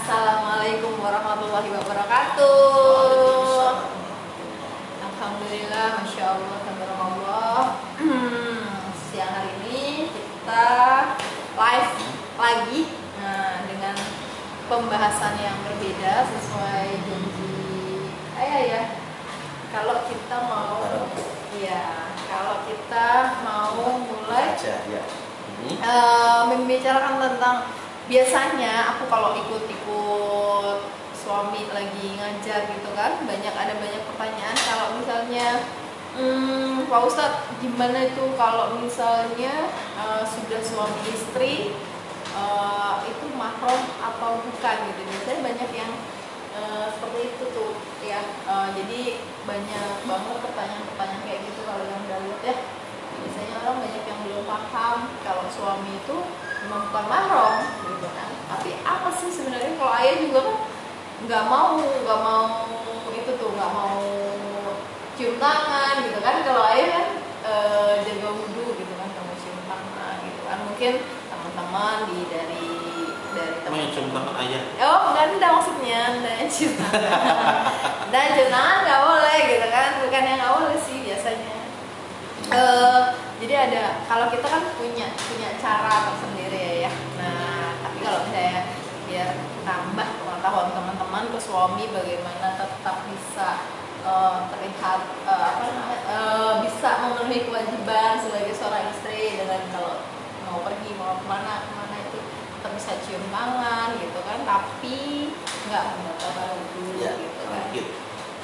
Assalamualaikum warahmatullahi wabarakatuh. Alhamdulillah, Masya Allah, tabarakallah. Siang hari ini kita live lagi dengan pembahasan yang berbeda sesuai janji ayah ya. Kalau kita mau mulai membicarakan tentang, biasanya aku kalau ikut-ikut suami lagi ngajar gitu kan, ada banyak pertanyaan. Kalau misalnya Pak Ustadz, gimana itu kalau misalnya sudah suami istri itu mahram atau bukan gitu. Biasanya banyak yang seperti itu tuh ya. Jadi banyak banget pertanyaan-pertanyaan kayak gitu kalau yang Daud ya. Biasanya orang banyak yang belum paham kalau suami itu memang bukan mahram gitu kan. Tapi apa sih sebenarnya? Kalau ayah juga kan nggak mau itu tuh, nggak mau cium tangan gitu kan. Kalau ayah kan jaga wudhu gitu kan, nggak mau cium tangan gitu kan. Mungkin teman-teman dari teman. Mau cium tangan ayah? Oh enggak maksudnya, enggak cium tangan. Dan cium tangan nggak boleh gitu kan. Bukan yang nggak boleh sih biasanya. Jadi kalau kita kan punya cara tersendiri ya. Nah, tapi kalau misalnya biar nambah pengetahuan teman-teman ke suami bagaimana tetap bisa terlihat bisa memenuhi kewajiban sebagai seorang istri dengan kalau mau pergi mau kemana itu tetap bisa cium tangan gitu kan, tapi nggak membatalkan wudhu ya, gitu kan.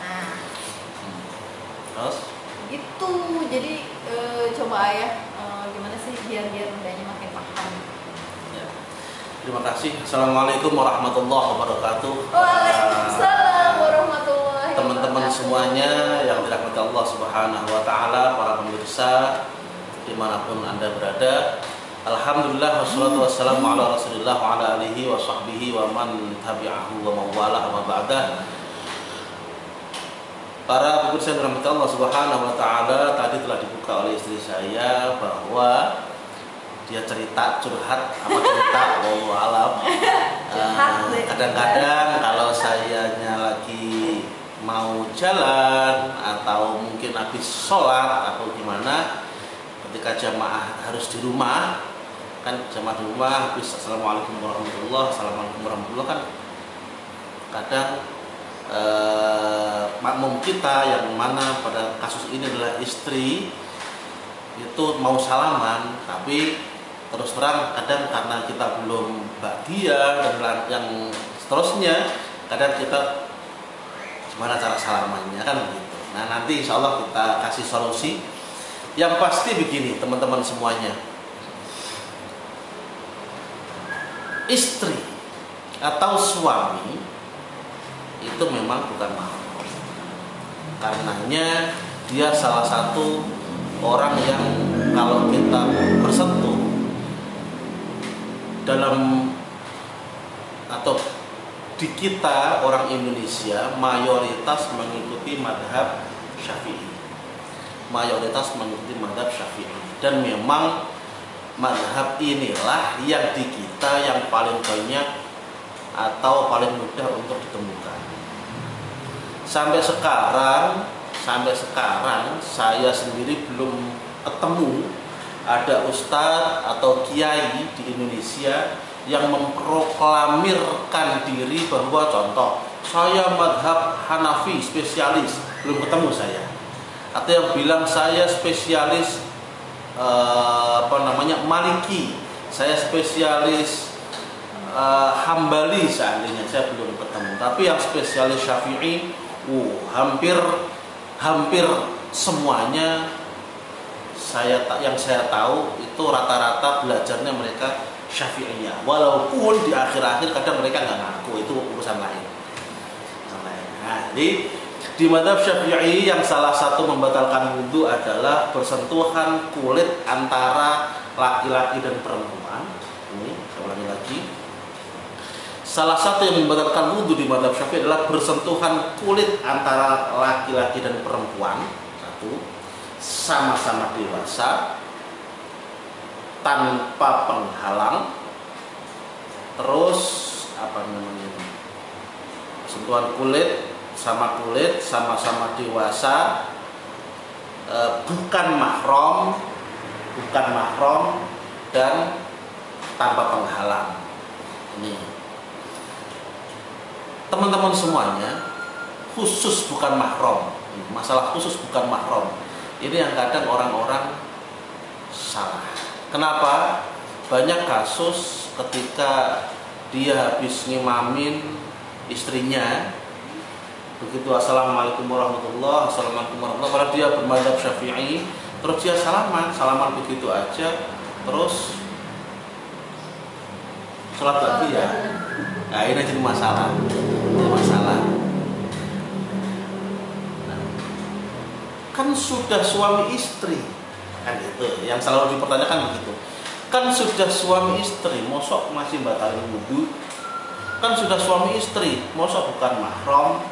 Nah, terus gitu. Jadi coba ayah gimana sih biar mudahnya makin paham. ya. Terima kasih. Assalamualaikum warahmatullahi wabarakatuh. Waalaikumsalam warahmatullahi wabarakatuh. Teman-teman semuanya yang dirahmati Allah Subhanahu wa taala, para pemirsa dimanapun Anda berada. Alhamdulillah wassalatu wassalamu ala Rasulillah wa ala alihi wa sahbihi wa man tabi'ahu wa mawalah wa ba'dah. Para pemirsa yang dirahmati Allah Subhanahu wa taala, tadi telah dibuka oleh istri saya bahwa dia curhat wallahu alam. Kadang-kadang kalau sayanya lagi mau jalan atau mungkin habis sholat atau gimana, ketika jamaah harus di rumah, kan jamaah di rumah habis assalamualaikum warahmatullahi kan kadang makmum kita yang mana pada kasus ini adalah istri itu mau salaman, tapi terus terang kadang karena kita belum ba'diyah dan yang seterusnya, kadang kita gimana cara salamannya kan begitu. Nah, nanti insya Allah kita kasih solusi. Yang pasti begini teman-teman semuanya, istri atau suami itu memang bukan mahram. Karenanya dia salah satu orang yang kalau kita bersentuh dalam atau di kita orang Indonesia mayoritas mengikuti madhab Syafi'i. Dan memang madhab inilah yang di kita yang paling banyak atau paling mudah untuk ditemukan. Sampai sekarang saya sendiri belum ketemu ada ustadz atau kiai di Indonesia yang memproklamirkan diri bahwa contoh saya madhab Hanafi spesialis, belum ketemu saya. Atau yang bilang saya spesialis Maliki, saya spesialis Hambali, seandainya saya belum ketemu. Tapi yang spesialis Syafi'i hampir semuanya yang saya tahu itu rata-rata belajarnya mereka Syafi'iyah, walaupun di akhir-akhir kadang mereka nggak ngaku, itu urusan lain. Nah, jadi di mazhab Syafi'i yang salah satu membatalkan wudhu adalah bersentuhan kulit antara laki-laki dan perempuan. Ini saya ulangi lagi. Salah satu yang membatalkan wudhu di mazhab Syafi'i adalah bersentuhan kulit antara laki-laki dan perempuan. Satu, sama-sama dewasa, tanpa penghalang. Terus apa namanya itu, sentuhan kulit sama kulit, sama-sama dewasa, bukan mahram, dan tanpa penghalang. Ini teman-teman semuanya, khusus bukan mahram. Masalah khusus bukan mahram ini yang kadang orang-orang salah. Kenapa? Banyak kasus ketika dia habis ngimamin istrinya, begitu assalamualaikum warahmatullah, padahal dia bermadzhab Syafi'i, terus dia salaman begitu aja, terus sholat lagi ya. Nah, ini jadi masalah. Nah, kan sudah suami istri, kan itu yang selalu dipertanyakan begitu. Kan sudah suami istri, mosok masih batalin wudu? Kan sudah suami istri, mosok bukan mahram?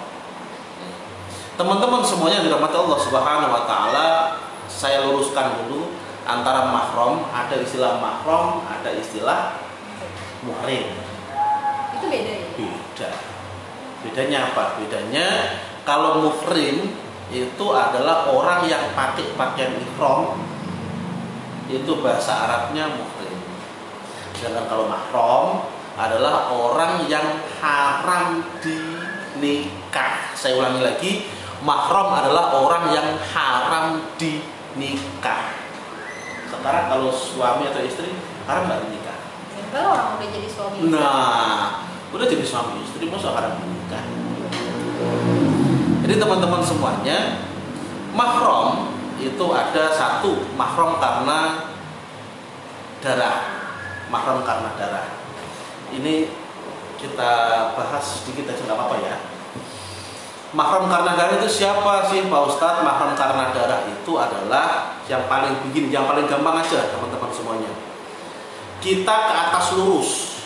Teman-teman semuanya dirahmati Allah Subhanahu wa taala, saya luruskan dulu antara mahram, ada istilah mahram, ada istilah muhrim. Itu beda ya? Beda. Bedanya apa? Bedanya kalau muhrim itu adalah orang yang pakai pakaian ihram, itu bahasa Arabnya muhrim. Sedangkan kalau mahram adalah orang yang haram dinikah. Saya ulangi lagi, mahram adalah orang yang haram dinikah. Sekarang kalau suami atau istri haram nggak dinikah? Kalau orang udah jadi suami istri. Nah, udah jadi suami istri masa haram dinikah? Jadi teman-teman semuanya, mahram itu ada satu, mahram karena darah. Mahram karena darah. Ini kita bahas sedikit aja nggak apa-apa ya. Mahram karena darah itu siapa sih Pak Ustadz? Mahram karena darah itu adalah yang paling gampang aja teman-teman semuanya. Kita ke atas lurus.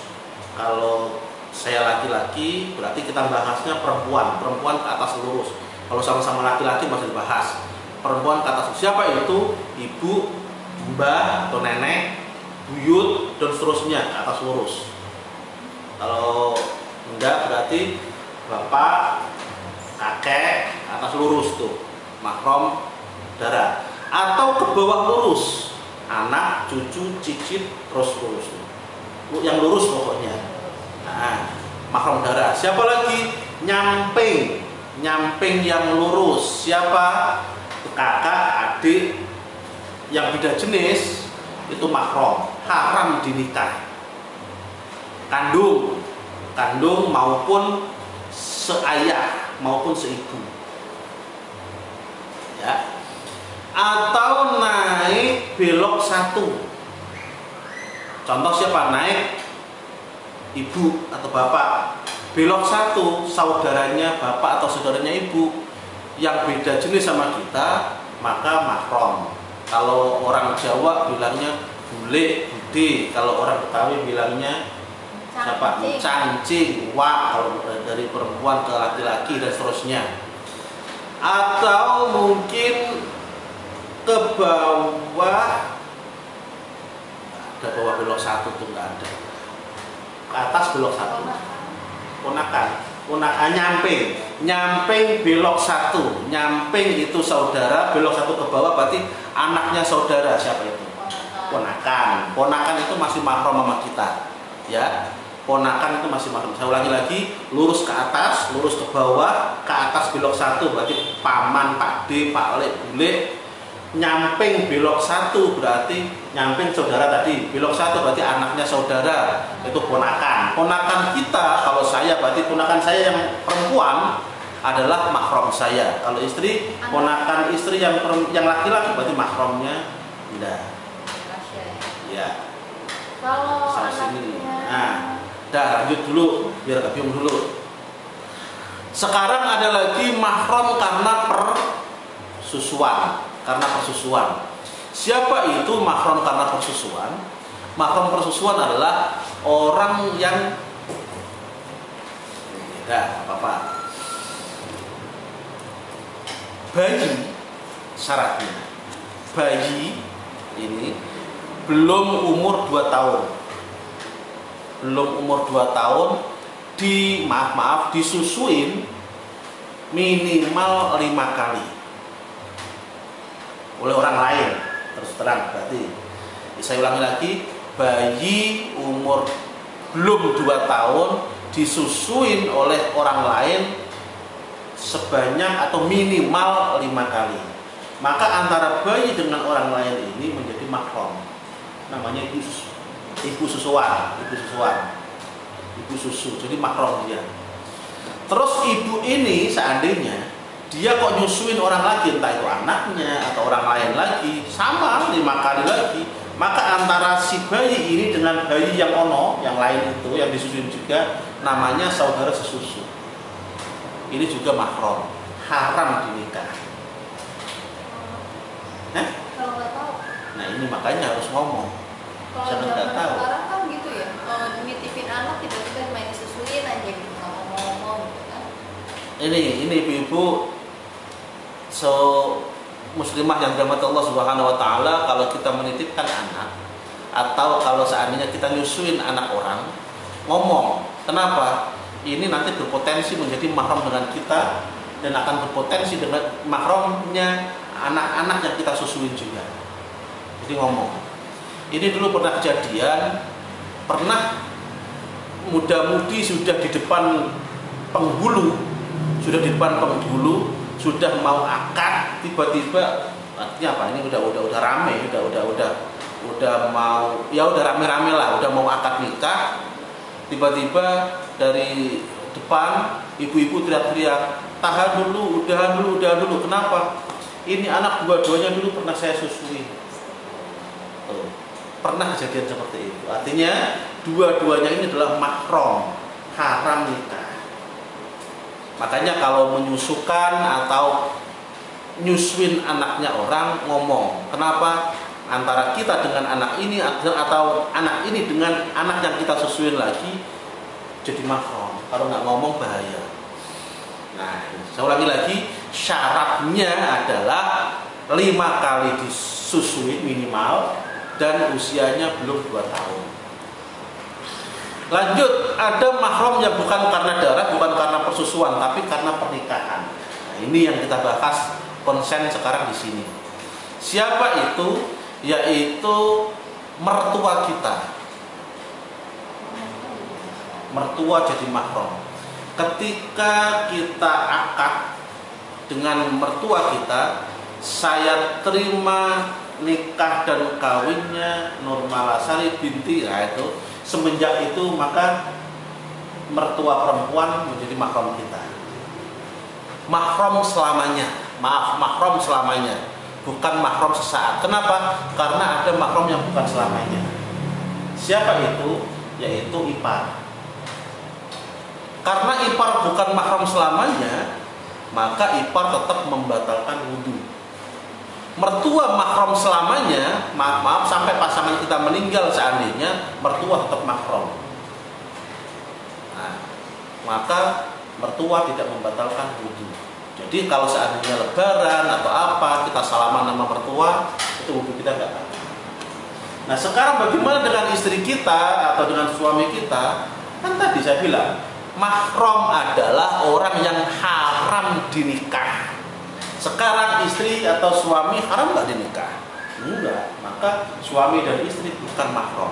Kalau saya laki-laki berarti kita bahasnya perempuan ke atas lurus. Kalau sama-sama laki-laki masih dibahas. Perempuan ke atas lurus. Siapa itu? Ibu, mbah atau nenek, buyut dan seterusnya ke atas lurus. Kalau enggak berarti bapak, kakek atas lurus tuh, mahram darah. Atau ke bawah lurus, anak, cucu, cicit, terus lurus. Yang lurus pokoknya. Nah, mahram darah. Siapa lagi? Nyamping yang lurus. Siapa? Kakak, adik yang beda jenis itu mahram, haram dinikah. Kandung maupun seayah maupun seibu, ya. Atau naik belok satu. Contoh siapa? Naik ibu atau bapak, belok satu, saudaranya bapak atau saudaranya ibu yang beda jenis sama kita, maka mahram. Kalau orang Jawa bilangnya bule, bude. Kalau orang Betawi bilangnya siapa? Cancing, wah kalau dari perempuan ke laki-laki dan seterusnya. Atau mungkin ke bawah, ada bawah belok satu tuh nggak ada. Ke atas belok satu. Ponakan nyamping belok satu. Nyamping itu saudara, belok satu ke bawah berarti anaknya saudara. Siapa itu? Ponakan itu masih mahram sama kita, ya. Ponakan itu masih mahram. Saya ulangi lagi, lurus ke atas, lurus ke bawah, ke atas belok satu berarti paman, pakde, paklek, bule. Nyamping belok satu berarti nyamping saudara tadi, belok satu berarti anaknya saudara, itu ponakan. Ponakan kita, kalau saya berarti ponakan saya yang perempuan adalah mahram saya. Kalau istri, ponakan istri yang laki-laki berarti mahramnya tidak. Ya. Kalau anaknya. Nah, dah lanjut dulu biar gak bingung dulu. Sekarang ada lagi mahram karena persusuan. Siapa itu mahram karena persusuan? Mahram persusuan adalah orang yang apa-apa. Bayi syaratnya. Bayi ini belum umur 2 tahun. disusuin minimal 5 kali oleh orang lain. Terus terang berarti, saya ulangi lagi, bayi umur belum 2 tahun disusuin oleh orang lain sebanyak atau minimal 5 kali. Maka antara bayi dengan orang lain ini menjadi mahram. Namanya ibu susuan, ibu susu. Jadi mahram dia. Terus ibu ini seandainya dia kok nyusuin orang lagi, entah itu anaknya atau orang lain lagi, sama 5 kali lagi, maka antara si bayi ini dengan bayi yang yang lain itu yang disusuin juga, namanya saudara sesusu. Ini juga mahram, haram dinikah. Kalau nggak tahu. Nah ini makanya harus ngomong. Kalau Jangan nggak zaman tahu. sekarang kan gitu ya, nitipin anak tiba-tiba main disusuin aja gitu, nggak ngomong-ngomong gitu kan. Ini ibu-ibu muslimah yang dirahmati Allah Subhanahu wa taala, kalau kita menitipkan anak atau kalau seandainya kita nyusuin anak orang, ngomong. Kenapa? Ini nanti berpotensi menjadi mahram dengan kita dan akan berpotensi dengan mahramnya anak-anak yang kita susuin juga. Jadi ngomong. Ini dulu pernah kejadian, pernah muda-mudi sudah di depan penghulu, sudah mau akad, tiba-tiba artinya apa? Ini udah rame, udah mau, ya udah rame-rame lah, udah mau akad nikah. Tiba-tiba dari depan ibu-ibu teriak-teriak, tahan dulu, udahan dulu. Kenapa? Ini anak dua-duanya dulu pernah saya susui. Pernah kejadian seperti itu. Artinya dua-duanya ini adalah mahram, haram nikah. Makanya kalau menyusukan atau nyusuin anaknya orang, ngomong. Kenapa? Antara kita dengan anak ini atau anak ini dengan anak yang kita susuin lagi jadi mahram. Kalau nggak ngomong bahaya. Nah, saya ulangi lagi, syaratnya adalah 5 kali disusuin minimal dan usianya belum 2 tahun. Lanjut, ada mahram yang bukan karena darah, bukan karena persusuan, tapi karena pernikahan. Nah, ini yang kita bahas konsen sekarang di sini. Siapa itu? Yaitu mertua kita. Mertua jadi mahram. Ketika kita akad dengan mertua kita, saya terima nikah dan kawinnya Nur Malasari binti, nah itu. Semenjak itu maka mertua perempuan menjadi mahram kita. Mahram selamanya, mahram selamanya, bukan mahram sesaat. Kenapa? Karena ada mahram yang bukan selamanya. Siapa itu? Yaitu ipar. Karena ipar bukan mahram selamanya, maka ipar tetap membatalkan wudhu. Mertua mahram selamanya, maaf sampai pasangan kita meninggal seandainya, mertua tetap mahram. Nah, maka mertua tidak membatalkan wudhu. Jadi kalau seandainya lebaran atau apa, kita salaman sama mertua, itu wudhu kita nggak batal. Nah sekarang bagaimana dengan istri kita atau dengan suami kita? Kan tadi saya bilang, mahram adalah orang yang haram dinikah. Sekarang istri atau suami haram nggak dinikah? Enggak. Maka suami dan istri bukan mahram.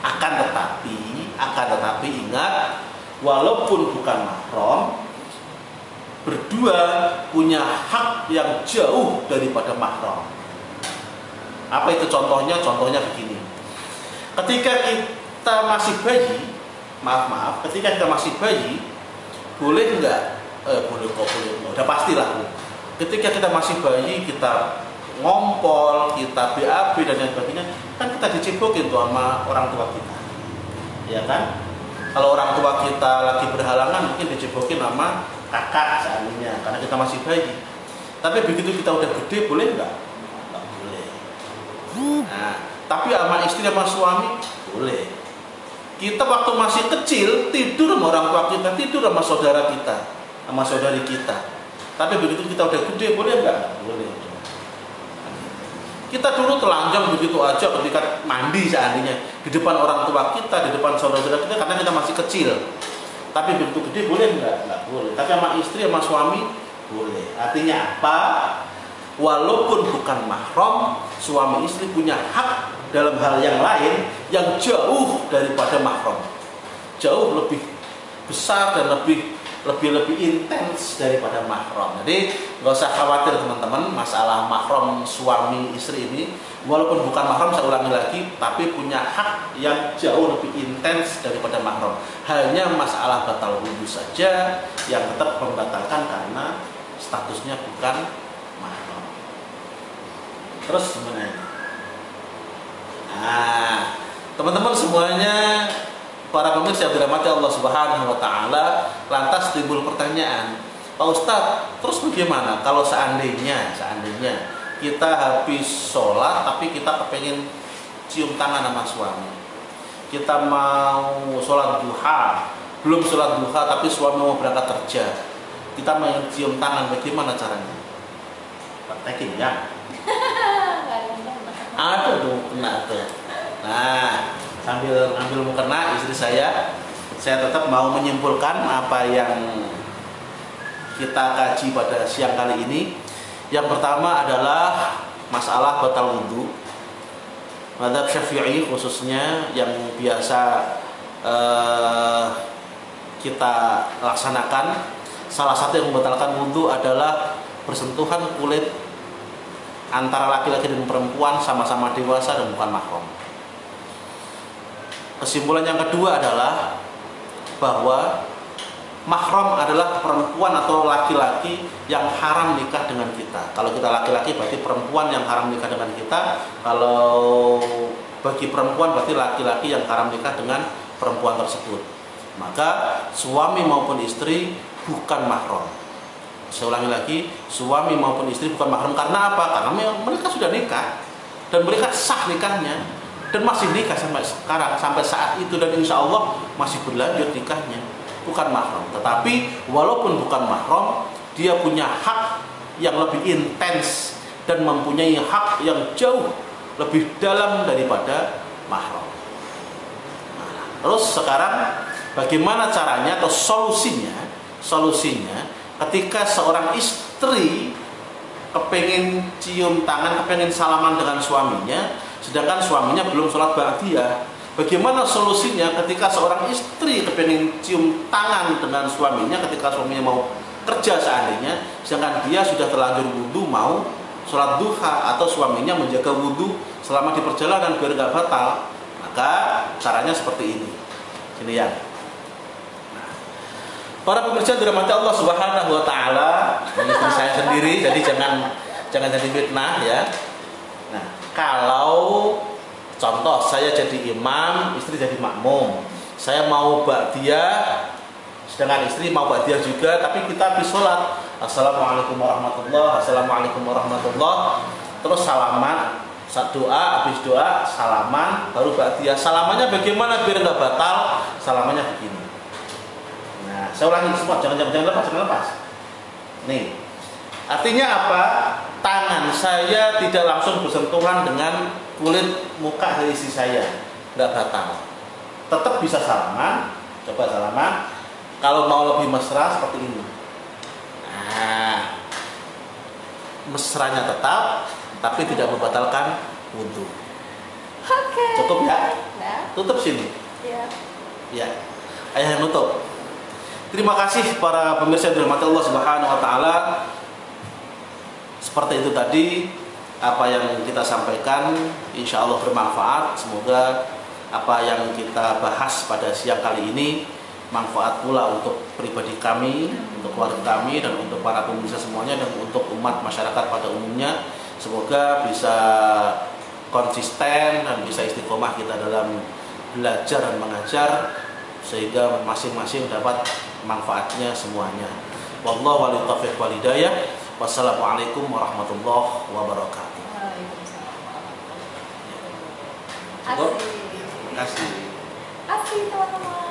Akan tetapi ingat, walaupun bukan mahram, berdua punya hak yang jauh daripada mahram. Apa itu contohnya? Contohnya begini. Ketika kita masih bayi, ketika kita masih bayi, boleh nggak? Boleh, udah pastilah. Ketika kita masih bayi, kita ngompol, kita BAB dan lain sebagainya, kan kita dicebokin tuh sama orang tua kita, ya kan? Kalau orang tua kita lagi berhalangan, mungkin dicebokin sama kakak seandainya, karena kita masih bayi. Tapi begitu kita udah gede, boleh nggak? Nggak boleh. Nah, tapi sama istri sama suami boleh. Kita waktu masih kecil tidur sama orang tua kita, tidur sama saudara kita, sama saudari kita. Tapi begitu kita udah gede, boleh nggak? Boleh. Kita dulu telanjang begitu aja ketika mandi seandainya di depan orang tua kita, di depan saudara-saudara kita, karena kita masih kecil. Tapi begitu gede boleh nggak? Nggak boleh. Tapi sama istri sama suami boleh. Artinya apa? Walaupun bukan mahram, suami istri punya hak dalam hal yang lain yang jauh daripada mahram, jauh lebih besar dan lebih intens daripada mahram. Jadi nggak usah khawatir teman-teman masalah mahram suami istri ini. Walaupun bukan mahram, saya ulangi lagi, tapi punya hak yang jauh lebih intens daripada mahram. Hanya masalah batal wudhu saja yang tetap membatalkan karena statusnya bukan mahram. Terus gimana? Nah, teman-teman semuanya, para pemirsa yang dirahmati Allah Subhanahu wa taala, lantas timbul pertanyaan, Pak Ustadz, terus bagaimana kalau seandainya kita habis sholat tapi kita kepengen cium tangan sama suami, kita mau sholat duha, belum sholat duha tapi suami mau berangkat kerja, kita mau cium tangan, bagaimana caranya? Praktekin ya. Ada tuh kena tuh. Nah, sambil ngambil mukena istri saya tetap mau menyimpulkan apa yang kita kaji pada siang kali ini. Yang pertama adalah masalah batal wudhu. Mazhab Syafi'i khususnya yang biasa kita laksanakan, salah satu yang membatalkan wudhu adalah bersentuhan kulit antara laki-laki dan perempuan sama-sama dewasa dan bukan mahram. Kesimpulan yang kedua adalah bahwa mahram adalah perempuan atau laki-laki yang haram nikah dengan kita. Kalau kita laki-laki berarti perempuan yang haram nikah dengan kita. Kalau bagi perempuan berarti laki-laki yang haram nikah dengan perempuan tersebut. Maka suami maupun istri bukan mahram. Saya ulangi lagi, suami maupun istri bukan mahram. Karena apa? Karena mereka sudah nikah dan mereka sah nikahnya dan masih nikah sampai sekarang, sampai saat itu, dan insya Allah masih berlanjut nikahnya. Bukan mahram, tetapi walaupun bukan mahram, dia punya hak yang lebih intens dan mempunyai hak yang jauh lebih dalam daripada mahram. Nah, terus sekarang bagaimana caranya atau solusinya? Solusinya ketika seorang istri kepengen cium tangan, kepengen salaman dengan suaminya, sedangkan suaminya belum sholat ba'diyah. Bagaimana solusinya ketika seorang istri kepengen cium tangan dengan suaminya ketika suaminya mau kerja seandainya, sedangkan dia sudah terlanjur wudhu mau sholat duha, atau suaminya menjaga wudhu selama di perjalanan biar nggak batal? Maka caranya seperti ini. Sini ya. Nah, para pemirsa dirahmati Allah Subhanahu wa taala, ini istri saya sendiri, jadi jangan jadi fitnah ya. Nah, kalau contoh saya jadi imam, istri jadi makmum, saya mau ba'diyah, sedangkan istri mau ba'diyah juga, tapi kita habis sholat, assalamualaikum warahmatullah, assalamualaikum warahmatullah, terus salaman, doa, habis doa, salaman, baru ba'diyah. Salamannya bagaimana biar nggak batal? Salamannya begini. Nah, saya ulangi semua, jangan lepas. Nih, artinya apa? Tangan saya tidak langsung bersentuhan dengan kulit muka dari istri saya, nggak batal, tetap bisa salaman. Coba salaman. Kalau mau lebih mesra seperti ini, nah, mesranya tetap, tapi tidak membatalkan wudhu. Oke. Cukup ya? Nah. Tutup sini. Iya. Ya, ayah yang nutup. Terima kasih para pemirsa yang dirahmati Allah Subhanahu wa taala. Seperti itu tadi apa yang kita sampaikan, insya Allah bermanfaat. Semoga apa yang kita bahas pada siang kali ini manfaat pula untuk pribadi kami, untuk keluarga kami, dan untuk para pemirsa semuanya, dan untuk umat masyarakat pada umumnya. Semoga bisa konsisten dan bisa istiqomah kita dalam belajar dan mengajar, sehingga masing-masing dapat manfaatnya semuanya. Wallahu wali taufiq wal hidayah. Wassalamualaikum warahmatullahi wabarakatuh. Asik. Terima kasih. Asik teman-teman.